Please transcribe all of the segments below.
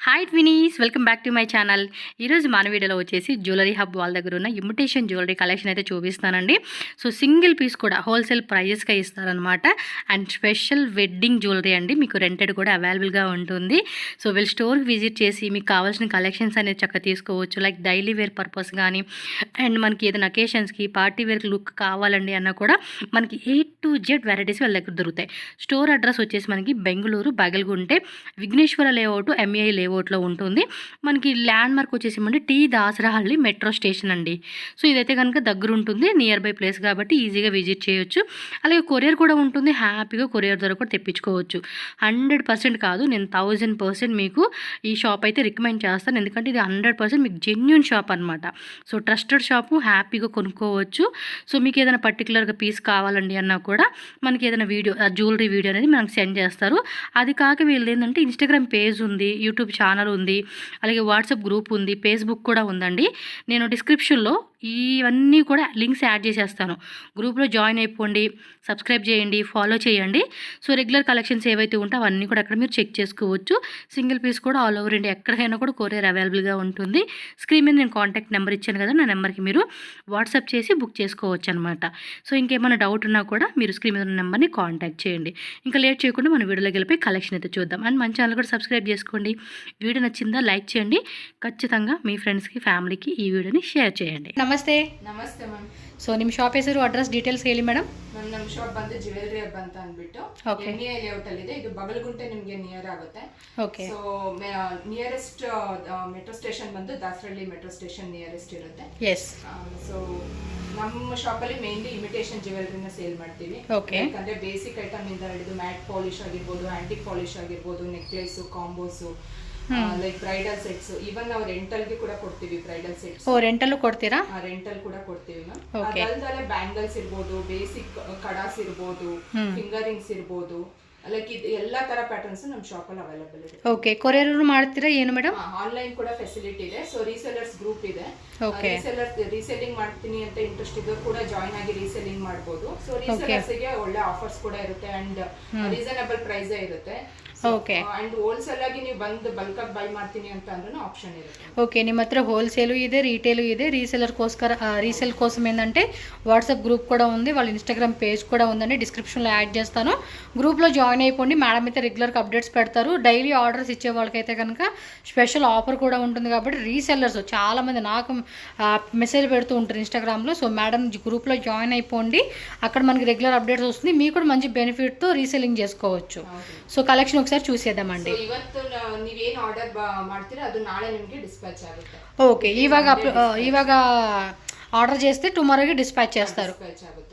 Hi twinnies, welcome back to my channel. ఈరోజు మన వీడియోలో వచ్చేసి జ్యువెలరీ హబ్ వాళ్ళ దగ్గర ఉన్న ఇమిటేషన్ జ్యువెలరీ కలెక్షన్ అయితే చూపిస్తానండి. సో సింగిల్ పీస్ కూడా హోల్సేల్ ప్రైజెస్గా ఇస్తారనమాట. అండ్ స్పెషల్ వెడ్డింగ్ జ్యువెలరీ అండి, మీకు రెంటెడ్ కూడా అవైలబుల్గా ఉంటుంది. సో వీళ్ళు స్టోర్కి విజిట్ చేసి మీకు కావాల్సిన కలెక్షన్స్ అనేది చక్కగా తీసుకోవచ్చు. లైక్ డైలీ వేర్ పర్పస్ కానీ, అండ్ మనకి ఏదైనా అకేషన్స్కి పార్టీ వేర్ లుక్ కావాలండి అన్నా కూడా మనకి A to Z వెరైటీస్ వాళ్ళ దగ్గర దొరుకుతాయి. స్టోర్ అడ్రస్ వచ్చేసి మనకి బెంగళూరు బాగల్గుంటే విఘ్నేశ్వర లేఅవుట్ MI లేఅవుట్లో ఉంటుంది. మనకి ల్యాండ్ మార్క్ వచ్చేసి ఏమంటే టీ దాసరహల్లి మెట్రో స్టేషన్ అండి. సో ఇదైతే కనుక దగ్గర ఉంటుంది, నియర్ బై ప్లేస్ కాబట్టి ఈజీగా విజిట్ చేయొచ్చు. అలాగే కొరియర్ కూడా ఉంటుంది, హ్యాపీగా కొరియర్ ద్వారా కూడా తెప్పించుకోవచ్చు. 100% కాదు, నేను 1000% మీకు ఈ షాప్ అయితే రికమెండ్ చేస్తాను. ఎందుకంటే ఇది 100% మీకు జెన్యూన్ షాప్ అనమాట. సో ట్రస్టెడ్ షాపు, హ్యాపీగా కొనుక్కోవచ్చు. సో మీకు ఏదైనా పర్టికులర్గా పీస్ కావాలండి అన్నా కూడా మనకి ఏదైనా వీడియో, జ్యువెలరీ వీడియో అనేది మనకు సెండ్ చేస్తారు. అది కాక వీళ్ళు ఏంటంటే ఇన్స్టాగ్రామ్ పేజ్ ఉంది, యూట్యూబ్ ఛానల్ ఉంది, అలాగే వాట్సాప్ గ్రూప్ ఉంది, ఫేస్బుక్ కూడా ఉందండి. నేను డిస్క్రిప్షన్లో ఇవన్నీ కూడా లింక్స్ యాడ్ చేసేస్తాను. గ్రూప్లో జాయిన్ అయిపోండి, సబ్స్క్రైబ్ చేయండి, ఫాలో చేయండి. సో రెగ్యులర్ కలెక్షన్స్ ఏవైతే ఉంటే అవన్నీ కూడా అక్కడ మీరు చెక్ చేసుకోవచ్చు. సింగిల్ పీస్ కూడా ఆల్ ఓవర్ ఇండియా ఎక్కడికైనా కూడా కొరియర్ అవైలబుల్గా ఉంటుంది. స్క్రీన్ మీద నేను కాంటాక్ట్ నెంబర్ ఇచ్చాను కదా, నా నెంబర్కి మీరు వాట్సాప్ చేసి బుక్ చేసుకోవచ్చు అనమాట. సో ఇంకేమైనా డౌట్ ఉన్నా కూడా మీరు స్క్రీన్ మీద ఉన్న నెంబర్ని కాంటాక్ట్ చేయండి. ఇంకా లేట్ చేయకుండా మన వీడియోలోకి వెళ్ళిపోయి కలెక్షన్ అయితే చూద్దాం. అండ్ మన ఛానల్ కూడా సబ్స్క్రైబ్ చేసుకోండి. వీడియో నచ్చిందా లైక్ చేయండి, ఖచ్చితంగా మీ ఫ్రెండ్స్కి ఫ్యామిలీకి ఈ వీడియోని షేర్ చేయండి. ನಮಸ್ತೆ. ನಮಸ್ತೆ ಮ್ಯಾಮ್. ಸೊ ನಿಮ್ಮ ಶಾಪ್ ಹೆಸರು, ಅಡ್ರೆಸ್, ಡೀಟೇಲ್ಸ್ ಹೇಳಿ ಮೇಡಮ್. ಮ್ಯಾಮ್ ನಮ್ಮ ಶಾಪ್ ಬಂದು ಜ್ಯುವೆಲರಿ ಹಬ್ ಅಂತ ಅಂದ್ಬಿಟ್ಟು MI ಲೇಔಟ್ ಅಲ್ಲಿ ಇದೆ. ಇದು ಬಗಲಗುಂಟೆ ನಿಮಗೆ ನಿಯರ್ ಆಗುತ್ತೆ. Okay. So nearest metro station ಬಂದು ದಾಸರಳ್ಳಿ ಮೆಟ್ರೋ ಸ್ಟೇಷನ್ ನಿಯರೆಸ್ಟ್ ಇರುತ್ತೆ. ಎಸ್. ಸೊ ನಮ್ಮ ಶಾಪ್ ಅಲ್ಲಿ ಮೇನ್ಲಿ ಇಮಿಟೇಷನ್ ಜ್ಯುವೆಲರಿನ ಸೇಲ್ ಮಾಡ್ತೀವಿ. ಓಕೆ. ಅಂದ್ರೆ ಬೇಸಿಕ್ ಐಟಮ್ ಇಂದ ಹಿಡಿದು ಮ್ಯಾಟ್ ಪಾಲಿಶ್ ಆಗಿರ್ಬೋದು, ಆಂಟಿಕ್ ಪಾಲಿಶ್ ಆಗಿರ್ಬೋದು, necklace, combos, like bridal sets, even ನಾವು ರೆಂಟಲ್ ಗೆ ಕೂಡ ಕೊಡ್ತೀವಿ. ಬ್ರೈಡಲ್ ಸೆಟ್ಸ್ ರೆಂಟಲ್ ಕೊಡ್ತೀರಾ? ರೆಂಟಲ್ ಕೂಡ ಕೊಡ್ತೀವಿ ಮ್ಯಾಮ್. ಅದಲ್ಲದೆ ಬ್ಯಾಂಗಲ್ಸ್ ಇರ್ಬೋದು, ಬೇಸಿಕ್ ಕಡಾಸ್ ಇರ್ಬೋದು, ಫಿಂಗರಿಂಗ್ಸ್ ಇರ್ಬೋದು, ಲೈಕ್ ಇದು ಎಲ್ಲಾ ತರ ಪ್ಯಾಟರ್ನ್ಸ್ ನಮ್ಮ ಶಾಪ್ ಅಲ್ಲಿ ಅವೈಲೇಬಲ್ ಇದೆ. ಓಕೆ. ಕೊರಿಯರ್ ಮಾಡ್ತೀರಾ ಏನು ಮೇಡಮ್? ಆನ್ಲೈನ್ ಕೂಡ ಫೆಸಿಲಿಟಿ ಇದೆ. ಸೊ ರೀಸೆಲ್ಲರ್ಸ್ ಗ್ರೂಪ್ ಇದೆ. ರೀಸೆಲ್ಲಿಂಗ್ ಮಾಡ್ತೀನಿ ಅಂತ ಇಂಟ್ರೆಸ್ಟ್ ಇದ್ದವರು ಕೂಡ ಜಾಯಿನ್ ಆಗಿ ರೀಸೆಲ್ಲಿಂಗ್ ಮಾಡಬಹುದು. ಸೊ ರೀಸೆಲ್ಲರ್ಸ್ ಗೆ ಒಳ್ಳೆ ಆಫರ್ಸ್ ಕೂಡ ಇರುತ್ತೆ ಅಂಡ್ ರೀಸನಬಲ್ ಪ್ರೈಸ್ ಇರುತ್ತೆ. ಓಕೆ. ಅಂಡ್ ಹೋಲ್ಸೇಲ್ ಆಗಿ ನೀವು ಬಂದು ಬಲ್ಕ್ ಆಗಿ ಬೈ ಮಾಡ್ತೀನಿ ಅಂತ ಅಂದ್ರೂ ఆప్షన్ ಇರುತ್ತೆ. ఓకే. ನಿಮ್ಮ హత్ర హోల్సేల్ ಇದೆ, రీటైల్ ಇದೆ. రీసెల్లర్ కోసకర రీసేల్ కోసం ఏంటంటే వాట్సాప్ గ్రూప్ కూడా ఉంది, వాళ్ళ ఇన్స్టాగ్రామ్ పేజ్ కూడా ఉందండి, డిస్క్రిప్షన్లో యాడ్ చేస్తాను. గ్రూప్లో జాయిన్ అయిపోండి. మేడం అయితే రెగ్యులర్గా అప్డేట్స్ పెడతారు. డైలీ ఆర్డర్స్ ఇచ్చే వాళ్ళకైతే కనుక స్పెషల్ ఆఫర్ కూడా ఉంటుంది. కాబట్టి రీసెల్లర్స్ చాలామంది నాకు మెసేజ్ పెడుతూ ఉంటారు ఇన్స్టాగ్రామ్లో. సో మేడం గ్రూప్లో జాయిన్ అయిపోండి, అక్కడ మనకి రెగ్యులర్ అప్డేట్స్ వస్తుంది. మీకు కూడా మంచి బెనిఫిట్తో రీసెల్లింగ్ చేసుకోవచ్చు. సో కలెక్షన్ ఒకసారి చూసేద్దామండి. ಇವತ್ತು ನೀವೇನು ಆರ್ಡರ್ ಮಾಡ್ತೀರಾ ಅದು ನಾಳೆ ನಿಮಗೆ ಡಿಸ್ಪ್ಯಾಚ್ ಆಗುತ್ತೆ. ఓకే. ఇవాగ ఆర్డర్ చేస్తే టుమారోకి డిస్పాచ్ చేస్తారు. డిస్ప్యాచ్ ಆಗುತ್ತೆ.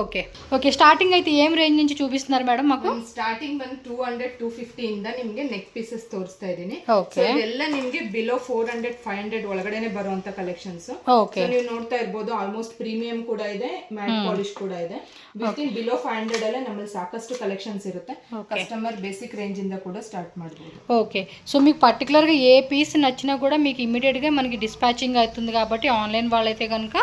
ఓకే. ఓకే. స్టార్టింగ్ అయితే ఏం రేంజ్ నుంచి చూపిస్తున్నారు మేడం మాకు? ಸ್ಟಾರ್ಟಿಂಗ್ ಬಂದು 200-250 ಇಂದ ನಿಮಗೆ ನೆಕ್ ಪೀಸಸ್ ತೋರಿಸ್ತಾ ಇದೀನಿ. ಓಕೆ. ಇದೆಲ್ಲ ನಿಮಗೆ ಬಿಲೋ 400-500 ಒಳಗಡೆನೆ ಬರುವಂತ ಕಲೆಕ್ಷನ್ಸ್. ಓಕೆ. ನೀವು ನೋಡ್ತಾ ಇರಬಹುದು ಆಲ್ಮೋಸ್ಟ್ ಪ್ರೀಮಿಯಂ ಕೂಡ ಇದೆ, ಮ್ಯಾಟ್ ಪಾಲಿಶ್ ಕೂಡ ಇದೆ. ವಿತಿನ್ ಬಿಲೋ 500 ಅಲ್ಲೇ ನಮ್ಮಲ್ಲಿ ಸಾಕಷ್ಟು ಕಲೆಕ್ಷನ್ಸ್ ಇರುತ್ತೆ. ಕಸ್ಟಮರ್ ಬೇಸಿಕ್ ರೇಂಜ್ ಇಂದ ಕೂಡ ಸ್ಟಾರ್ಟ್ ಮಾಡಬಹುದು. ఓకే. సో మీకు పర్టికులర్గా ఏ పీస్ నచ్చినా కూడా మీకు ఇమీడియట్గా మనకి డిస్పాచింగ్ అవుతుంది. కాబట్టి ఆన్లైన్ వాళ్ళైతే కనుక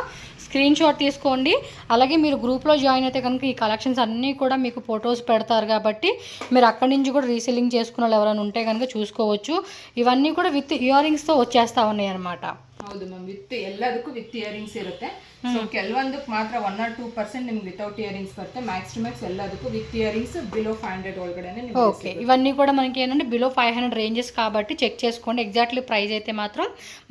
స్క్రీన్ షాట్ తీసుకోండి. అలాగే మీరు గ్రూప్లో జాయిన్ అయితే కనుక ఈ కలెక్షన్స్ అన్నీ కూడా మీకు ఫొటోస్ పెడతారు. కాబట్టి మీరు అక్కడి నుంచి కూడా రీసెల్లింగ్ చేసుకున్న వాళ్ళు ఎవరైనా ఉంటే కనుక చూసుకోవచ్చు. ఇవన్నీ కూడా విత్ ఇయర్ రింగ్స్తో వచ్చేస్తా ఉన్నాయి అనమాట. ಹೌದು ಮ್ಯಾಮ್, ವಿತ್ ಎಲ್ಲದಕ್ಕೂ ವಿತ್ ಇಯರಿಂಗ್ಸ್ ಇರುತ್ತೆ. ಸೊ ಕೆಲವೊಂದಕ್ಕೆ ಮಾತ್ರ 1 or 2% ನಿಮ್ಗೆ ವಿತೌಟ್ ಇಯರಿಂಗ್ಸ್ ಬರುತ್ತೆ. ಮ್ಯಾಕ್ಸ್ ಟು ಮ್ಯಾಕ್ಸ್ ಎಲ್ಲದಕ್ಕೂ ವಿತ್ ఇయరింగ్స్ బిలో 500 ఒಳగడనే. ఓకే. ఇవన్నీ కూడా మనకి ఏంటంటే బిలో 500 రేంజెస్ కాబట్టి చెక్ చేసుకోండి. ఎగ్జాక్ట్లీ ప్రైస్ అయితే మాత్రం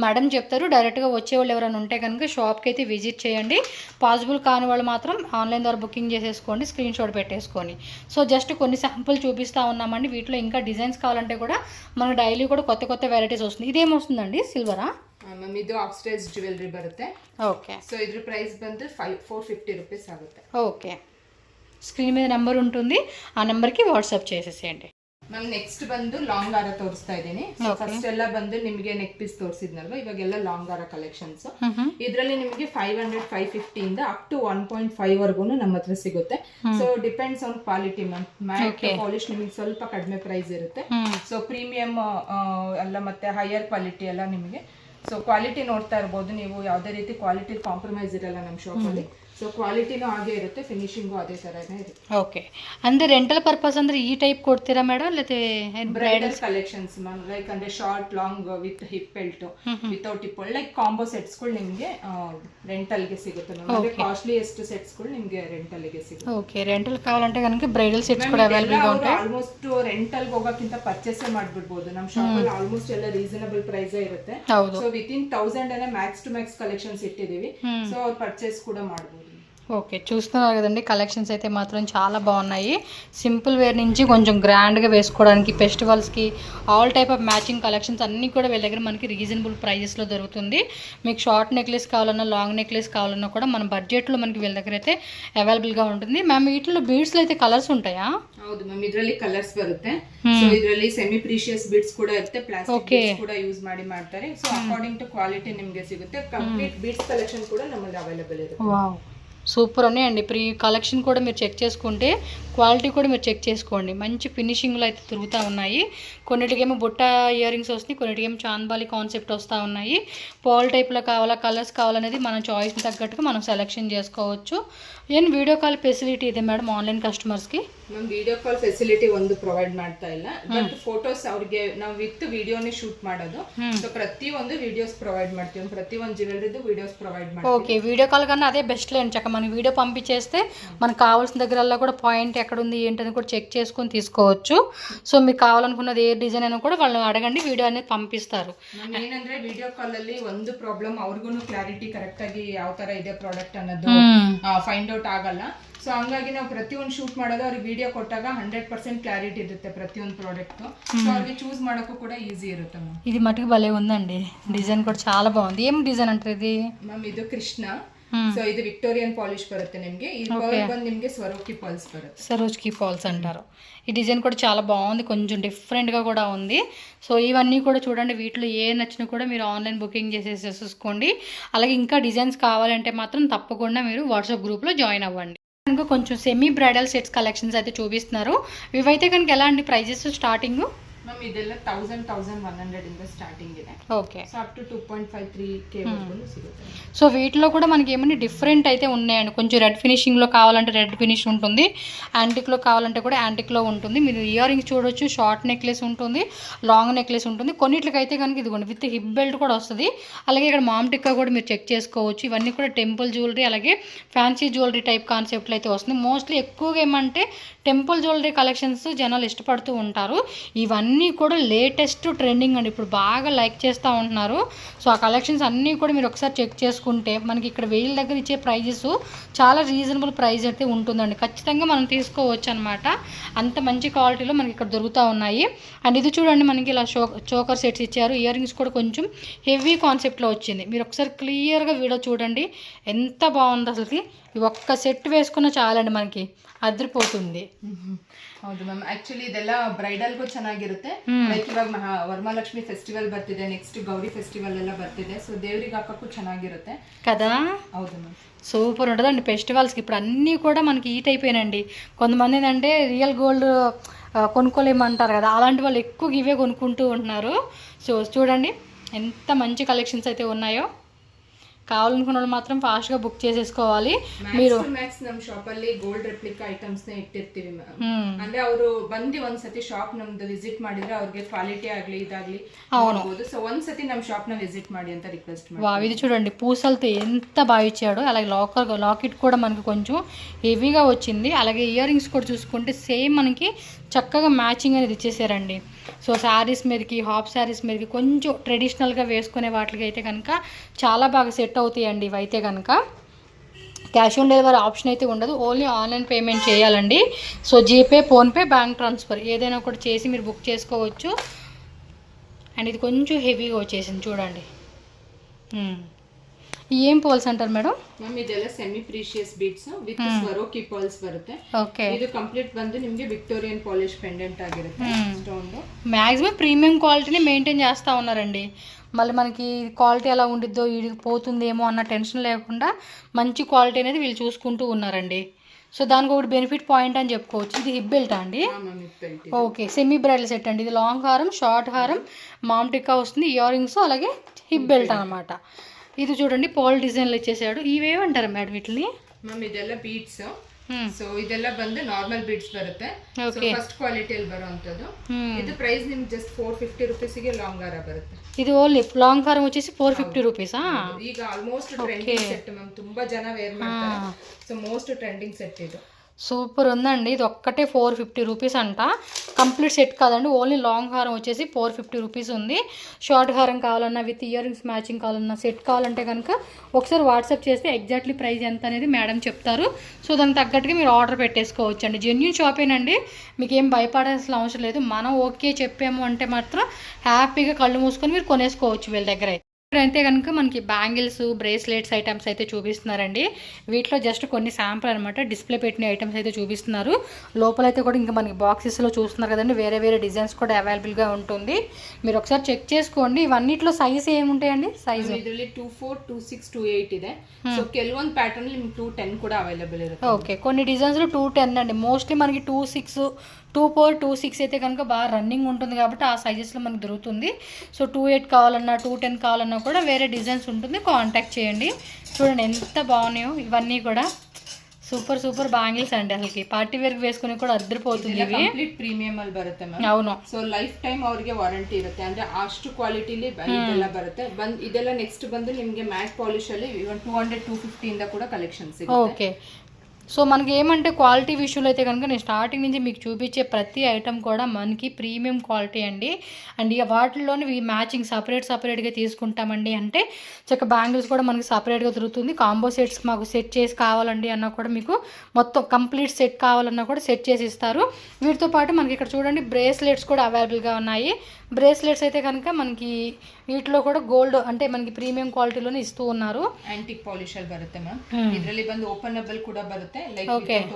మేడం చెప్తారు. డైరెక్ట్గా వచ్చేవాళ్ళు ఎవరైనా ఉంటే కనుక షాప్కి అయితే విజిట్ చేయండి. పాసిబుల్ కాని వాళ్ళు మాత్రం ఆన్లైన్ ద్వారా బుకింగ్ చేసేసుకోండి, స్క్రీన్ షాట్ పెట్టేసుకొని. సో జస్ట్ కొన్ని శాంపుల్ చూపిస్తూ ఉన్నామండి. వీటిలో ఇంకా డిజైన్స్ కావాలంటే కూడా మనకు డైలీ కూడా కొత్త కొత్త వెరైటీస్ వస్తుంది. ఇదేమొస్తుందండి? సిల్వరా? ಮ್ಯಾಮ್ ಇದು ಆಕ್ಸಿಡೈಸ್ ಜ್ಯುವೆಲರಿ ಬರುತ್ತೆ. ఓకే. సో ಇದ್ರ ಪ್ರೈಸ್ ಬಂದು 450 ರೂಪೀಸ್ ಆಗುತ್ತೆ. ఓకే. స్క్రీన్ మీద నెంబర్ ఉంటుంది, ఆ నెంబర్కి వాట్సాప్ చేసేసేయండి. ಮ್ಯಾಮ್ ನೆಕ್ಸ್ಟ್ ಬಂದು ಲಾಂಗ್ ಹಾರ ತೋರಿಸ್ತಾ ಇದ್ದೀನಿ. ಫಸ್ಟ್ ಎಲ್ಲ ಬಂದು ನಿಮಗೆ ನೆಕ್ ಪೀಸ್ ತೋರಿಸಿದ್ನಲ್ವಾ, ಇವಾಗೆಲ್ಲ ಲಾಂಗ್ ಹಾರ ಕಲೆಕ್ಷನ್ಸ್. ಇದರಲ್ಲಿ ನಿಮಗೆ 500-550 ಇಂದ ಅಪ್ ಟು 1.5 ವರೆಗೂ ನಮ್ಮ ಹತ್ರ ಸಿಗುತ್ತೆ. So depends on quality ma'am. Mat polish ನಿಮಗೆ ಸ್ವಲ್ಪ ಕಡಿಮೆ ಪ್ರೈಸ್ ಇರುತ್ತೆ. ಸೊ ಪ್ರೀಮಿಯಂ ಎಲ್ಲ ಮತ್ತೆ ಹೈಯರ್ ಕ್ವಾಲಿಟಿ ಎಲ್ಲ ನಿಮಗೆ. ಸೊ ಕ್ವಾಲಿಟಿ ನೋಡ್ತಾ ಇರ್ಬೋದು ನೀವು, ಯಾವುದೇ ರೀತಿ ಕ್ವಾಲಿಟಿ ಕಾಂಪ್ರಮೈಸ್ ಇರಲ್ಲ ನಮ್ಮ ಶಾಪಲ್ಲಿ. ಸೊ ಕ್ವಾಲಿಟಿನೂ ಹಾಗೆ ಇರುತ್ತೆ, ಫಿನಿಶಿಂಗು ಅದೇ ಥರನೇ ಇರುತ್ತೆ. ಓಕೆ, ಅಂದರೆ ರೆಂಟಲ್ ಪರ್ಪಸ್ ಅಂದರೆ ಈ ಟೈಪ್ ಕೊಡ್ತೀರಾ ಮೇಡಮ್, లేతే ಬ್ರೈಡಲ್ ಕಲೆಕ್ಷನ್ಸ್ ಮ್ಯಾಮ್, ಲೈಕ್ ಅಂದ್ರೆ short long with hip belt without hip belt, like combo ಸೆಟ್ಸ್ಗಳು ನಿಮಗೆ ರೆಂಟಲ್ಗೆ ಸಿಗುತ್ತೆ ಮ್ಯಾಮ್. ಅಂದ್ರೆ ಕಾಸ್ಟ್ಲಿ ಎಷ್ಟು ಸೆಟ್ಸ್ಗಳು ನಿಮಗೆ ರೆಂಟಲ್ಗೆ ಸಿಗುತ್ತೆ. ಓಕೆ, ರೆಂಟಲ್ ಕಾವಾలంటే కనుక ಬ್ರೈಡಲ್ ಸೆಟ್ಸ್ ಕೂಡ ಅವೈಲೇಬಲ್ గా ఉంటాయి. ಆಲ್ಮೋಸ್ಟ್ ರೆಂಟಲ್ಗೆ ಹೋಗೋಕ್ಕಿಂತ ಪರ್ಚೇಸ್ ಮಾಡ್ಬಿಡ್ಬೋದು. ನಮ್ಮ ಶಾಪಲ್ಲಿ ಆಲ್ಮೋಸ್ಟ್ ಎಲ್ಲ ರೀಸನಬಲ್ ಪ್ರೈಸ್ ಇರುತ್ತೆ. So within 1000 max to max collections ಇಟ್ಟಿದ್ದೀವಿ. ಸೊ ಅವ್ರು ಪರ್ಚೇಸ್ ಕೂಡ ಮಾಡ್ಬೋದು. ఓకే, చూస్తున్నారు కదండి, కలెక్షన్స్ అయితే మాత్రం చాలా బాగున్నాయి. సింపుల్ వేర్ నుంచి కొంచెం గ్రాండ్గా వేసుకోవడానికి, ఫెస్టివల్స్కి all type of matching collections అన్నీ కూడా వీళ్ళ దగ్గర మనకి రీజనబుల్ ప్రైజెస్లో దొరుకుతుంది. మీకు షార్ట్ నెక్లెస్ కావాలన్నా, లాంగ్ నెక్లెస్ కావాలన్నా కూడా మన బడ్జెట్లో మనకి వీళ్ళ దగ్గర అయితే అవైలబుల్గా ఉంటుంది. మ్యామ్ వీటిలో బీడ్స్లో అయితే కలర్స్ ఉంటాయా? ಹೌದು ಮ್ಯಾಮ್, ಇದರಲ್ಲಿ ಕಲರ್ಸ್ ಬರುತ್ತೆ. ಸೊ ಇದರಲ್ಲಿ ಸೆಮಿ ಪ್ರೀಶಿಯಸ್ ಬಿಡ್ಸ್ ಕೂಡ ಇರುತ್ತೆ, ಪ್ಲಾಸ್ಟಿಕ್ ಬಿಡ್ಸ್ ಕೂಡ ಯೂಸ್ ಮಾಡ್ತಾರೆ. ಸೊ ಅಕಾರ್ಡಿಂಗ್ ಟು ಕ್ವಾಲಿಟಿ ನಿಮಗೆ ಸಿಗುತ್ತೆ. ಕಂಪ್ಲೀಟ್ ಬಿಡ್ಸ್ ಕಲೆಕ್ಷನ್ ಕೂಡ ನಮ್ಮಲ್ಲಿ ಅವೈಲೇಬಲ್ ಇರುತ್ತೆ. వావ్, సూపర్ ఉన్నాయండి. ఇప్పుడు ఈ కలెక్షన్ కూడా మీరు చెక్ చేసుకుంటే క్వాలిటీ కూడా మీరు చెక్ చేసుకోండి. మంచి ఫినిషింగ్లో అయితే తిరుగుతూ ఉన్నాయి. కొన్నిటికేమో బుట్ట ఇయర్ రింగ్స్ వస్తున్నాయి, కొన్నిటికేమో చాంద్బాలి కాన్సెప్ట్ వస్తూ ఉన్నాయి. పాల్ టైప్లో కావాలా, కలర్స్ కావాలనేది మన చాయిస్ని తగ్గట్టుగా మనం సెలెక్షన్ చేసుకోవచ్చు. ಏನು ವಿಡಿಯೋ ಕಾಲ್ ಫೆಸಿಲಿಟಿ ಇದೆ ಮೇಡಮ್ ಆನ್ಲೈನ್ ಕಸ್ಟಮರ್ಸ್ಗೆ? ಮ್ಯಾಮ್ ವಿಡಿಯೋ ಕಾಲ್ ಫೆಸಿಲಿಟಿ ಒಂದು ಪ್ರೊವೈಡ್ ಮಾಡ್ತಾ ಇಲ್ಲ, ಬಟ್ ಫೋಟೋಸ್ ಅವ್ರಿಗೆ ನಾವು ವಿತ್ ವಿಡಿಯೋನೇ ಶೂಟ್ ಮಾಡೋದು. ಸೊ ಪ್ರತಿಯೊಂದು ವಿಡಿಯೋಸ್ ಪ್ರೊವೈಡ್ ಮಾಡ್ತೀವಿ, ಪ್ರತಿಯೊಂದು ಜ್ಯುವೆಲರಿದು ವಿಡಿಯೋಸ್ ప్రొవైడ్ ಮಾಡ್ತೀವಿ. ఓకే, వీడియో కాల్ కన్నా అదే బెస్ట్ లేండి. చక్క మనకి వీడియో పంపించేస్తే మనకు కావాల్సిన దగ్గరల్లా కూడా పాయింట్ ఎక్కడుంది ఏంటని కూడా చెక్ చేసుకొని తీసుకోవచ్చు. సో మీకు కావాలనుకున్నది ఏ డిజైన్ అయినా కూడా వాళ్ళని అడగండి, వీడియో అనేది పంపిస్తారు. ಏನಂದ್ರೆ ವಿಡಿಯೋ ಕಾಲ್ ಅಲ್ಲಿ ಒಂದು ಪ್ರಾಬ್ಲಮ್, ಅವ್ರಿಗೂ ಕ್ಲಾರಿಟಿ ಕರೆಕ್ಟ್ ಆಗಿ ಯಾವ ತರ ಇದೆ ಪ್ರಾಡಕ್ಟ್ ಅನ್ನೋದು ಫೈಂಡ್ ಔಟ್ ಆಗಲ್ಲ. ಸೊ ಹಂಗಾಗಿ ನಾವು ಪ್ರತಿಯೊಂದು ಶೂಟ್ ಮಾಡೋದು ಅವ್ರಿಗೆ ವಿಡಿಯೋ ಕೊಟ್ಟಾಗ 100% ಕ್ಲಾರಿಟಿ ಇರುತ್ತೆ ಪ್ರತಿಯೊಂದು ಪ್ರಾಡಕ್ಟ್. ಸೊ ಅವ್ರಿಗೆ ಚೂಸ್ ಮಾಡೋಕ್ಕೂ ಕೂಡ ಈಸಿ ಇರುತ್ತೆ ಮ್ಯಾಮ್. ఇది మటుకు భలే ఉందండి, డిజైన్ కూడా చాలా బాగుంది. ఏం డిజైన్ అంటే ఇది? ಮ್ಯಾಮ್ ಇದು ಕೃಷ್ಣ. సో ఇది విక్టోరియన్ పాలిష్ బರುತ್ತೆ నిಮಗೆ. ఈ పర్ల్ ಬಂದು ನಿಮಗೆ ಸ್ವರೋಕಿ ಪಲ್ಸ್ ಬರುತ್ತೆ, సరోజ్కి పాల్స్ అంటారు. ఈ డిజైన్ కూడా చాలా బాగుంది, కొంచెం డిఫరెంట్గా కూడా ఉంది. సో ఇవన్నీ కూడా చూడండి, వీటిలో ఏ నచ్చినా కూడా మీరు ఆన్లైన్ బుకింగ్ చేసేసుకోండి. అలాగే ఇంకా డిజైన్స్ కావాలంటే మాత్రం తప్పకుండా మీరు వాట్సాప్ గ్రూప్లో జాయిన్ అవ్వండి. కనుక కొంచెం సెమీ బ్రైడల్ సెట్స్ కలెక్షన్స్ అయితే చూపిస్తున్నారు. ఇవైతే కనుక ఎలా అండి ప్రైజెస్ స్టార్టింగ్? ಮ್ಯಾಮ್ ಇದೆಲ್ಲ 1100 ಇಂದ ಸ್ಟಾರ್ಟಿಂಗ್ ಇದೆ. Okay, so up to 2.53K వరకు సిಗುತ್ತೆ. సో వీటిలో కూడా మనకి ఏమన్నా డిఫరెంట్ అయితే ఉన్నాయండి. కొంచెం రెడ్ ఫినిషింగ్లో కావాలంటే రెడ్ ఫినిష్ ఉంటుంది, యాంటిక్లో కావాలంటే కూడా యాంటిక్లో ఉంటుంది. మీరు ఇయర్ రింగ్స్ చూడొచ్చు, షార్ట్ నెక్లెస్ ఉంటుంది, లాంగ్ నెక్లెస్ ఉంటుంది. కొన్నిట్లకైతే కనుక ఇదిగోండి విత్ హిప్ బెల్ట్ కూడా వస్తుంది. అలాగే ఇక్కడ మామ్ టిక్కా కూడా మీరు చెక్ చేసుకోవచ్చు. ఇవన్నీ కూడా టెంపుల్ జ్యువెలరీ, అలాగే ఫ్యాన్సీ జ్యువెలరీ టైప్ కాన్సెప్ట్లు అయితే వస్తుంది. మోస్ట్లీ ఎక్కువగా ఏమంటే టెంపుల్ జ్యువెలరీ కలెక్షన్స్ జనాలు ఇష్టపడుతూ ఉంటారు. ఇవన్నీ కూడా లేటెస్ట్ ట్రెండింగ్ అండి, ఇప్పుడు బాగా లైక్ చేస్తూ ఉంటున్నారు. సో ఆ కలెక్షన్స్ అన్నీ కూడా మీరు ఒకసారి చెక్ చేసుకుంటే మనకి ఇక్కడ 1000 దగ్గర ఇచ్చే ప్రైజెస్ చాలా రీజనబుల్ ప్రైస్ అయితే ఉంటుందండి. ఖచ్చితంగా మనం తీసుకోవచ్చు అనమాట. అంత మంచి క్వాలిటీలో మనకి ఇక్కడ దొరుకుతూ ఉన్నాయి. అండ్ ఇది చూడండి, మనకి ఇలా చోకర్ సెట్స్ ఇచ్చారు. ఇయర్ రింగ్స్ కూడా కొంచెం హెవీ కాన్సెప్ట్లో వచ్చింది. మీరు ఒకసారి క్లియర్గా వీడియో చూడండి, ఎంత బాగుంది అసలుకి. ఈ ఒక్క సెట్ వేసుకున్న చాలండి, మనకి అదిరిపోతుంది. ಹೌದು ಮ್ಯಾಮ್, ಆಕ್ಚುಲಿ ಇದೆಲ್ಲ ಬ್ರೈಡಲ್ಗೂ ಚೆನ್ನಾಗಿರುತ್ತೆ. ಲೈಕ್ ಇವಾಗ ವರಮಹಾಲಕ್ಷ್ಮಿ ಫೆಸ್ಟಿವಲ್ ಬರ್ತಿದೆ, ನೆಕ್ಸ್ಟ್ ಗೌರಿ ಫೆಸ್ಟಿವಲ್ ಎಲ್ಲ ಬರ್ತಿದೆ. ಸೊ ದೇವ್ರಿಗೆ ಹಾಕಕ್ಕೂ ಚೆನ್ನಾಗಿರುತ್ತೆ కదా. ಹೌದು ಮ್ಯಾಮ್, సూపర్ ఉంటుందండి ఫెస్టివల్స్కి. ఇప్పుడు అన్నీ కూడా మనకి ఈట్ అయిపోయినండి. కొంతమంది ఏంటంటే రియల్ గోల్డ్ కొనుక్కోలేమంటారు కదా, అలాంటి వాళ్ళు ఎక్కువ ఇవే కొనుక్కుంటూ ఉంటున్నారు. సో చూడండి ఎంత మంచి కలెక్షన్స్ అయితే ఉన్నాయో. కావాలనుకున్న వాళ్ళు మాత్రం ఫాస్ట్గా బుక్ చేసేసుకోవాలి. మీరు ಮ್ಯಾಕ್ಸ್ ನಮ್ಮ ಶಾಪಲ್ಲಿ ಗೋಲ್ಡ್ ರೆಪ್ಲಿಕಾ ಐಟಮ್ಸ್ನ ಇಟ್ಟಿರ್ತೀವಿ ಮ್ಯಾಮ್. ಅಂದ್ರೆ ಅವರು ಬಂದು ಒಂದ್ಸತಿ ಶಾಪ್ ನಮ್ದು ವಿಸಿಟ್ ಮಾಡಿದ್ರೆ ಅವ್ರಿಗೆ ಕ್ವಾಲಿಟಿ ಆಗಲಿ ಇದಾಗಲಿ ನೋಡಬಹುದು. సో ಒಂದ್ಸತಿ ನಮ್ಮ ಶಾಪ್ನ ವಿಸಿಟ್ ಮಾಡಿ ಅಂತ రిక్వెస్ట్ ಮಾಡಿ. ఇది చూడండి, పూసలతో ఎంత బాగా ఇచ్చాడు. అలాగే లాకెట్ కూడా మనకి కొంచెం హెవీగా వచ్చింది. అలాగే ఇయర్ రింగ్స్ కూడా చూసుకుంటే సేమ్ మనకి చక్కగా మ్యాచింగ్ అనేది ఇచ్చేసారండి. సో శారీస్ మీదకి, హాఫ్ శారీస్ మీదకి, కొంచెం ట్రెడిషనల్గా వేసుకునే వాటికి అయితే కనుక చాలా బాగా సెట్ అవుతాయండి. ఇవైతే కనుక క్యాష్ ఆన్ డెలివరీ ఆప్షన్ అయితే ఉండదు, ఓన్లీ ఆన్లైన్ పేమెంట్ చేయాలండి. So GPay, PhonePe, bank transfer ఏదైనా కూడా చేసి మీరు బుక్ చేసుకోవచ్చు. అండ్ ఇది కొంచెం హెవీగా వచ్చేసింది చూడండి. ఏం పోల్స్ అంటారు మేడం? ಮ್ಯಾಮ್ ಇದೆಲ್ಲ semi precious beads with Swarovski pearls ಬರುತ್ತೆ. ఓకే, ಇದು ಕಂಪ್ಲೀಟ್ ಬಂದು ನಿಮಗೆ ವಿಕ್ಟೋರಿಯನ್ ಪಾಲಿಶ್ ಪೆಂಡೆಂಟ್ ಆಗಿರುತ್ತೆ. ಸ್ಟೋನ್ మ్యాక్సిమం ప్రీమియం క్వాలిటీని మెయింటైన్ చేస్తూ ఉన్నారండి. మళ్ళీ మనకి క్వాలిటీ ఎలా ఉండిద్దో, ఇది పోతుందేమో అన్న టెన్షన్ లేకుండా మంచి క్వాలిటీ అనేది వీళ్ళు చూసుకుంటూ ఉన్నారండి. సో దానికి ఒకటి బెనిఫిట్ పాయింట్ అని చెప్పుకోవచ్చు. ఇది హిప్ బెల్ట్ అండి. ఓకే, సెమీ బ్రైడల్ సెట్ అండి. ఇది లాంగ్ హారం, షార్ట్ హారం, మామ్ టిక్కా వస్తుంది, ఇయర్ రింగ్స్, అలాగే హిప్ బెల్ట్ అనమాట. ఇది చూడండి, పోల్ డిజైన్లు ఇచ్చేసాడు. ఇవేమంటారు మేడం వీటిని? ಮ್ಯಾಮ್ ಇದೆಲ್ಲ ಬೀಡ್ಸ್. ಸೊ ಇದೆಲ್ಲ ಬಂದು ನಾರ್ಮಲ್ ಬೀಡ್ಸ್ ಬರುತ್ತೆ. ಸೊ ಫಸ್ಟ್ ಕ್ವಾಲಿಟಿಯಲ್ಲಿ ಬರುವಂತದ್ದು. ಇದು ಪ್ರೈಸ್ ನಿಮ್ಗೆ ಜಸ್ಟ್ 450 ರೂಪೀಸ್ಗೆ ಲಾಂಗ್ ಹಾರ ಬರುತ್ತೆ. ఇది ఓన్లీ లాంగ్ హారం వచ్చేసి 450 రూపీసా? ಈಗ ಆಲ್ಮೋಸ್ಟ್ ಟ್ರೆಂಡಿಂಗ್ ಸೆಟ್ ಮ್ಯಾಮ್, ತುಂಬಾ ಜನ ವೇರ್ ಮಾಡ್ತಾರೆ. ಸೊ మోస్ట్ ట్రెండింగ్ సెట్ ఇది. సూపర్ ఉందండి. ఇది ఒక్కటే 450 రూపీస్ అంట. కంప్లీట్ సెట్ కాదండి, ఓన్లీ లాంగ్ హారం వచ్చేసి 450 రూపీస్ ఉంది. షార్ట్ హారం కావాలన్నా విత్ ఇయర్ రింగ్స్ మ్యాచింగ్ కావాలన్నా సెట్ కావాలంటే కనుక ఒకసారి వాట్సాప్ చేస్తే ఎగ్జాక్ట్లీ ప్రైస్ ఎంత అనేది మేడం చెప్తారు. సో దానికి తగ్గట్టుగా మీరు ఆర్డర్ పెట్టేసుకోవచ్చు అండి. జెన్యూన్ షాపేనండి, మీకు ఏం భయపడాల్సిన అవసరం లేదు. మనం ఓకే చెప్పాము అంటే మాత్రం హ్యాపీగా కళ్ళు మూసుకొని మీరు కొనేసుకోవచ్చు వీళ్ళ దగ్గర. అయితే కనుక మనకి బ్యాంగిల్స్, బ్రేస్లెట్స్ ఐటమ్స్ అయితే చూపిస్తున్నారండి. వీటిలో జస్ట్ కొన్ని శాంపుల్ అనమాట, డిస్ప్లే పెట్టిన ఐటమ్స్ అయితే చూపిస్తున్నారు. లోపలైతే కూడా ఇంకా మనకి బాక్సెస్లో చూస్తున్నారు కదండి, వేరే వేరే డిజైన్స్ కూడా అవైలబుల్గా ఉంటుంది. మీరు ఒకసారి చెక్ చేసుకోండి. ఇవన్నిట్లో సైజ్ ఏముంటాయండి? సైజ్ ಇದರಲ್ಲಿ 24, 26, 28 ಇದೆ. సో ಕೆಲವೊಂದು ప్యాటర్న్ ನಿಮಗೆ 210 కూడా అవైలబుల్ ఇರುತ್ತೆ. ఓకే, కొన్ని డిజైన్స్లో 210 అండి. మోస్ట్లీ మనకి 26, 24, 26 అయితే కనుక బాగా రన్నింగ్ ఉంటుంది కాబట్టి ఆ సైజెస్లో మనకు దొరుకుతుంది. సో 28 కావాలన్నా 210 కావాలన్నా కూడా వేరే డిజైన్స్ ఉంటుంది, కాంటాక్ట్ చేయండి. చూడండి ఎంత బాగున్నాయో ఇవన్నీ కూడా. సూపర్ సూపర్ బ్యాంగిల్స్ అండి, అసలుకి పార్టీ వేర్కి వేసుకుని కూడా అద్దరిపోతుంది. ఇవి కంప్లీట్ ప్రీమియం ಅಲ್ಲಿ ಬರುತ್ತೆ ಮ್ಯಾಮ್. అవును. ಸೊ ಲೈಫ್ ಟೈಮ್ ಅವರಿಗೆ ವಾರಂಟಿ ಇರುತ್ತೆ, ಅಂದ್ರೆ ಅಷ್ಟು ಕ್ವಾಲಿಟಿಲಿ ಇದೆಲ್ಲ ಬರುತ್ತೆ. ಇದೆಲ್ಲ ನೆಕ್ಸ್ಟ್ ಬಂದು ನಿಮಗೆ ಮ್ಯಾಟ್ ಪಾಲಿಶ್ ಅಲ್ಲಿ 200, 250 ಇಂದ ಕೂಡ ಕಲೆಕ್ಷನ್ ಸಿಗುತ್ತೆ. ఓకే. సో మనకి ఏమంటే క్వాలిటీ విషయంలో అయితే కనుక నేను స్టార్టింగ్ నుంచి మీకు చూపించే ప్రతి ఐటమ్ కూడా మనకి ప్రీమియం క్వాలిటీ అండి. అండ్ ఇక వాటిల్లోనే ఈ మ్యాచింగ్ సపరేట్గా తీసుకుంటామండి అంటే చక్క బ్యాంగిల్స్ కూడా మనకి సపరేట్గా దొరుకుతుంది. కాంబో సెట్స్ మాకు సెట్ చేసి కావాలండి అన్నా కూడా మీకు మొత్తం కంప్లీట్ సెట్ కావాలన్నా కూడా సెట్ చేసి ఇస్తారు. వీటితో పాటు మనకి ఇక్కడ చూడండి బ్రేస్లెట్స్ కూడా అవైలబుల్గా ఉన్నాయి. బ్రేస్లెట్స్ అయితే కనుక మనకి వీటిలో కూడా గోల్డ్ అంటే మనకి ప్రీమియం క్వాలిటీలోనే ఇస్తూ ఉన్నారు. ಆಂಟಿಕ್ ಪಾಲಿಶ್ ಅಲ್ಲಿ ಬರುತ್ತೆ ಮ್ಯಾಮ್. ಇದರಲ್ಲಿ ಬಂದು ಓಪನಬಲ್ ಕೂಡ ಬರುತ್ತೆ, ಲೈಕ್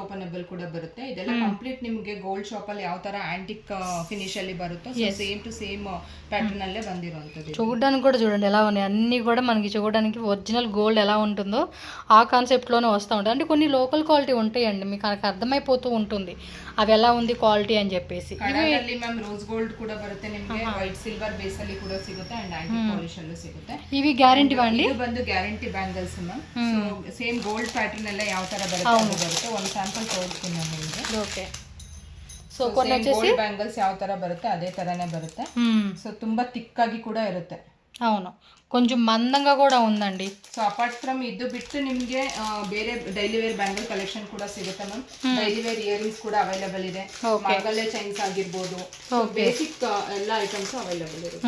ಓಪನಬಲ್ ಕೂಡ ಬರುತ್ತೆ. ಇದೆಲ್ಲ ಕಂಪ್ಲೀಟ್ ನಿಮಗೆ ಗೋಲ್ಡ್ ಶಾಪ್ ಅಲ್ಲಿ ಯಾವ ತರ ಆಂಟಿಕ್ ಫಿನಿಶ್ ಅಲ್ಲಿ ಬರುತ್ತೋ సేమ్ టు సేమ్ ప్యాటర్న్ అల్లే బందిరుంటది. చూడడానికి కూడా చూడండి ఎలా ఉన్నాయి, అన్ని కూడా మనకి చూడడానికి ఒరిజినల్ గోల్డ్ ఎలా ఉంటుందో ఆ కాన్సెప్ట్ లోనే వస్తూ ఉంటుంది. అంటే కొన్ని లోకల్ క్వాలిటీ ఉంటాయండి, మీకు అర్థమైపోతూ ఉంటుంది అవి ఎలా ఉంది క్వాలిటీ అని చెప్పేసి. ಇದರಲ್ಲಿ ಮ್ಯಾಮ್ ರೋಸ್ ಗೋಲ್ಡ್ ಕೂಡ ಬರುತ್ತೆ ನಿಮಗೆ, ವೈಟ್ ಸಿಲ್ವರ್ ಬೇಸ್ ಅಲ್ಲಿ ಕೂಡ ಸಿಗುತ್ತೆ ಅಂಡ್ ಆಂಟಿಕ್ ಪಾಲಿಶ್ ಅಲ್ಲೂ ಸಿಗುತ್ತೆ. ఇవి గ్యారంటీ అండి? ಇದು ಬಂದು guarantee bangles ma'am. So same gold pattern ಎಲ್ಲ ಯಾವ ತರ ಬರುತ್ತೆ ಅದು ಬರುತ್ತೆ. ಒಂದು ಸ್ಯಾಂಪಲ್ ತೋರಿಸ್ತೀನಿ ನಿಮಗೆ. ఓకే. సో కొన్ని వచ్చేసి ಬ್ಯಾಂಗಲ್ಸ್ ಯಾವ ತರ ಬರುತ್ತೆ ಅದೇ ತರನೇ ಬರುತ್ತೆ. ಸೊ ತುಂಬಾ ಥಿಕ್ ಆಗಿ ಕೂಡ ಇರುತ್ತೆ. అవును, కొంచెం మందంగా కూడా ఉందండి. ಸೊ ಅಪಾರ್ಟ್ ಫ್ರಮ್ ಇದು ಬಿಟ್ಟು ನಿಮಗೆ ಬೇರೆ ಡೈಲಿ ವೇರ್ ಬ್ಯಾಂಗಲ್ ಕಲೆಕ್ಷನ್ ಕೂಡ ಸಿಗುತ್ತೆ ma'am. Daily wear earrings ಕೂಡ ಅವೈಲಬಲ್ ಇದೆ. ಮಾಂಗಲ್ಯ ಚೈನ್ಸ್ ಆಗಿರ್ಬೋದು, ಬೇಸಿಕ್ ಎಲ್ಲ ಐಟಮ್ಸ್ ಅವೈಲಬಲ್ ಇದೆ.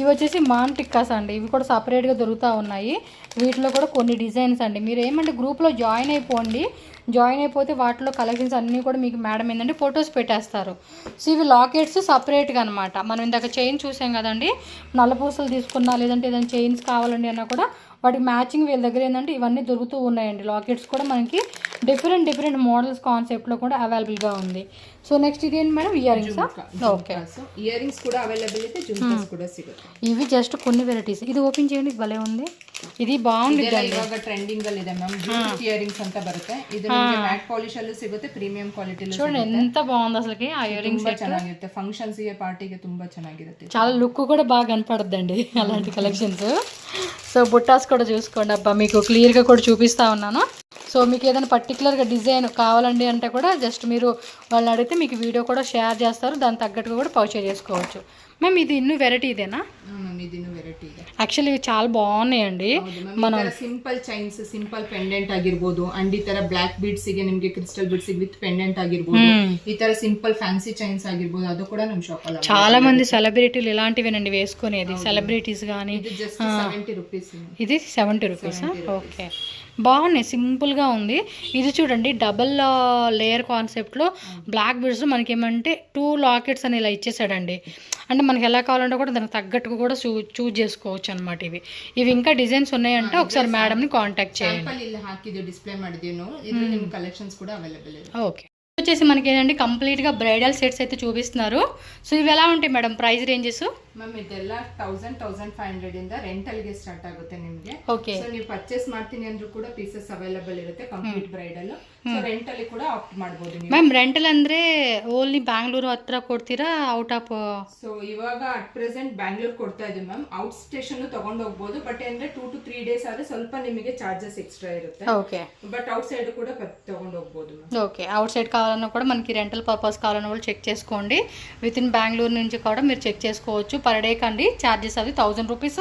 ఇవి వచ్చేసి మాన్ టిక్కాస్ అండి, ఇవి కూడా సపరేట్గా దొరుకుతూ ఉన్నాయి. వీటిలో కూడా కొన్ని డిజైన్స్ అండి. మీరు ఏమంటే గ్రూప్లో జాయిన్ అయిపోండి, జాయిన్ అయిపోతే వాటిలో కలెక్షన్స్ అన్నీ కూడా మీకు మేడం ఏంటంటే ఫొటోస్ పెట్టేస్తారు. సో ఇవి లాకెట్స్ సపరేట్గా అనమాట. మనం ఇందాక చైన్ చూసాం కదండి, నల్లపూసలు తీసుకున్నా లేదంటే ఏదైనా చైన్స్ కావాలండి అన్నా కూడా వాటికి మ్యాచింగ్ వీళ్ళ దగ్గర ఏంటంటే ఇవన్నీ దొరుకుతూ ఉన్నాయండి. లాకెట్స్ కూడా మనకి డిఫరెంట్ మోడల్స్ కాన్సెప్ట్లో కూడా అవైలబుల్గా ఉంది. సో నెక్స్ట్ ఇది ఏంటి madam? Ear rings. Okay, ear rings కూడా అవైలబుల్ అయితే జుమ్కాస్ కూడా సిಗುತ್ತೆ. ఇవి జస్ట్ కొన్ని వెరైటీస్. ఇది ఓపెన్ చేయండి, ఇది భలే ఉంది, ఇది బాగుంది. ಇವಾಗ ಟ್ರೆಂಡಿಂಗ್ ಅಲ್ಲಿ ಇದೆ ಮ್ಯಾಮ್. ಬ್ಯೂಟಿ ಇಯರ್ ರಿಂಗ್ಸ್ ಅಂತ ಬರುತ್ತೆ. ಇದು ನಿಮಗೆ ಮ್ಯಾಟ್ ಪಾಲಿಶ್ ಅಲ್ಲೂ ಸಿಗುತ್ತೆ, ಪ್ರೀಮಿಯಂ ಕ್ವಾಲಿಟಿ. చూడండి ఎంత బాగుంది అసలుకి ఆ ఇయర్ రింగ్స్. ಚೆನ್ನಾಗಿರುತ್ತೆ, ఫంక్షన్స్ ಗೆ పార్టీಗೆ ತುಂಬಾ ಚೆನ್ನಾಗಿರುತ್ತೆ. చాలా లుక్ కూడా బాగా కనపడుద్దండి అలాంటి కలెక్షన్స్. సో బుట్టాస్ కూడా చూసుకోండి. అబ్బా మీకు క్లియర్గా కూడా చూపిస్తా ఉన్నాను. సో మీకు ఏదైనా పర్టికులర్గా డిజైన్ కావాలండి అంటే కూడా జస్ట్ మీరు వాళ్ళని అడిగితే మీకు వీడియో కూడా షేర్ చేస్తారు, దాని తగ్గట్టుగా కూడా పర్చేజ్ చేసుకోవచ్చు. మ్యామ్ ఇది ఇನ್ನು వెరైటీ ఇదేనా? యాక్చువల్లీ ఇవి చాలా బాగున్నాయండి. మనం సింపుల్ చైన్స్, సింపుల్ పెండెంట్ ಆಗಿರ್ಬೋದು, అండ్ ఈ ತರ బ్లాక్ బీడ్స్ ಗೆ ನಿಮಗೆ ಕ್ರಿಸ್ಟಲ್ ಬೀಡ್ಸ್ ವಿತ್ ಪೆಂಡೆಂಟ್ ಆಗಿರ್ಬೋದು, ఈ ತರ సింపుల్ ఫ్యాన్సీ చైన్స్ ಆಗಿರ್ಬೋದು, ಅದು ಕೂಡ ನಮ್ಮ ಶಾಪ್ ಅಲ್ಲಿ చాలా మంది సెలబ్రిటీలు ఇలాంటివేనండి వేసుకునేది. సెలబ్రిటీస్ కానీ ఇది జస్ట్ 70 రూపీస్. ఇది 70 రూపీసా? ఓకే, బాగున్నాయి, సింపుల్గా ఉంది. ఇది చూడండి డబల్ లేయర్ కాన్సెప్ట్లో బ్లాక్ బీడ్స్ మనకి ఏమంటే 2 లాకెట్స్ అని ఇలా ఇచ్చేసాడండి. అంటే మనకి ఎలా కావాలంటే కూడా దానికి తగ్గట్టుగా కూడా చూజ్ చేసుకోవచ్చు అనమాట. ఇవి ఇంకా డిజైన్స్ ఉన్నాయంటే ఒకసారి మేడంని కాంటాక్ట్ చేయండి. డిస్ప్లే ಮಾಡಿದೀವಿ ನಾವು, ಇದರಲ್ಲಿ ನಿಮ್ಮ ಕಲೆಕ್ಷನ್ಸ್ ಕೂಡ ಅವೈಲಬಲ್ ಇದೆ. ఓకే, వచ్చేసి మనకి ఏంటంటే కంప్లీట్గా బ్రైడల్ సెట్స్ అయితే చూపిస్తున్నారు. సో ఇవి ఎలా ఉంటాయి మేడం ప్రైస్ రేంజెస్? ಮ್ಯಾಮ್ ಇದೆಲ್ಲ 1000-1500 ಇಂದ ರೆಂಟಲ್ ಗೆ ಸ್ಟಾರ್ಟ್ ಆಗುತ್ತೆ ನಿಮಗೆ. ಓಕೆ, ಸೊ ನೀವು ಪರ್ಚೇಸ್ ಮಾಡ್ತೀನಿ ಅಂದ್ರೂ ಕೂಡ ಪೀಸಸ್ ಅವೈಲಬಲ್ ಇರುತ್ತೆ. ಕಂಪ್ಲೀಟ್ ಬ್ರೈಡಲ್ ಸೊ ರೆಂಟಲ್ಲಿ ಕೂಡ ಆಪ್ಟ್ ಮಾಡ್ಬೋದು ನೀವು. ಮ್ಯಾಮ್ ರೆಂಟಲ್ ಅಂದರೆ ಓನ್ಲಿ ಬ್ಯಾಂಗ್ಳೂರು ಹತ್ರ ಕೊಡ್ತೀರಾ ಔಟ್ ಆಫ್? ಸೊ ಇವಾಗ ಅಟ್ ಪ್ರೆಸೆಂಟ್ ಬ್ಯಾಂಗ್ಳೂರ್ ಕೊಡ್ತಾ ಇದ್ದೀವಿ ಮ್ಯಾಮ್. ಔಟ್ ಸ್ಟೇಷನ್ ತಗೊಂಡು ಹೋಗ್ಬೋದು, ಬಟ್ ಅಂದ್ರೆ 2 to 3 days ಆದ್ರೆ ಸ್ವಲ್ಪ ನಿಮಗೆ ಚಾರ್ಜಸ್ ಎಕ್ಸ್ಟ್ರಾ ಇರುತ್ತೆ. ఓకే బట్ అవుట్ సైడ్ కూడా తಗೊಂಡು ಹೋಗ್ಬೋದು మ్యామ్. ఓకే అవుట్ సైడ్ కావాలన్నా కూడా మనకి రెంటల్ పర్పస్ కావాలన్నా కూడా చెక్ చేసుకోండి. విత్ ఇన్ బెంగళూరు నుంచి కూడా మీరు చెక్ చేసుకోవచ్చు. పర్ డే కండి ఛార్జెస్ అది 1000 రూపీస్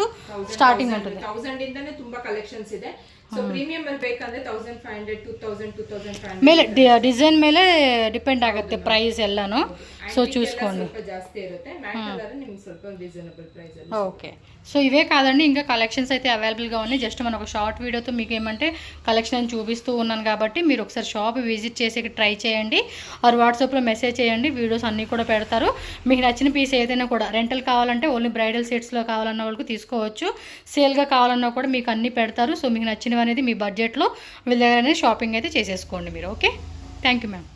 స్టార్టింగ్ ఉంటుంది. 1000 ಇಂದಾನೆ ತುಂಬಾ ಕಲೆಕ್ಷನ್ಸ್ ಇದೆ. ಸೊ ಪ್ರೀಮಿಯಂ ಅಲ್ಲಿ ಬೇಕಂದ್ರೆ 1500, 2000, 2500 ಮೇಲೆ ಡಿಸೈನ್ ಮೇಲೆ ಡಿಪೆಂಡ್ ಆಗುತ್ತೆ ಪ್ರೈಸ್ ಎಲ್ಲಾನು. సో చూసుకోండి, ಸ್ವಲ್ಪ ಜಾಸ್ತಿ ಇರುತ್ತೆ. ಮ್ಯಾಟ್ ಆದ್ರೆ ನಿಮಗೆ ಸ್ವಲ್ಪ రీజనబుల్ ప్రైస్ ಅಲ್ಲಿ. ఓకే. సో ఇవే కాదండి, ఇంకా కలెక్షన్స్ అయితే అవైలబుల్గా ఉన్నాయి. జస్ట్ మనం ఒక షార్ట్ వీడియోతో మీకు ఏమంటే కలెక్షన్ చూపిస్తూ ఉన్నాను కాబట్టి మీరు ఒకసారి షాప్ విజిట్ చేసి ట్రై చేయండి. ఆర్ వాట్సాప్లో మెసేజ్ చేయండి, వీడియోస్ అన్నీ కూడా పెడతారు. మీకు నచ్చిన పీస్ ఏదైనా కూడా రెంటల్ కావాలంటే ఓన్లీ బ్రైడల్ సెట్స్లో కావాలన్న వాళ్ళకి తీసుకోవచ్చు. సేల్గా కావాలన్నా కూడా మీకు అన్నీ పెడతారు. సో మీకు నచ్చినవి అనేది మీ బడ్జెట్లో వీళ్ళ దగ్గర అనేది షాపింగ్ అయితే చేసేసుకోండి మీరు. Okay, thank you ma'am.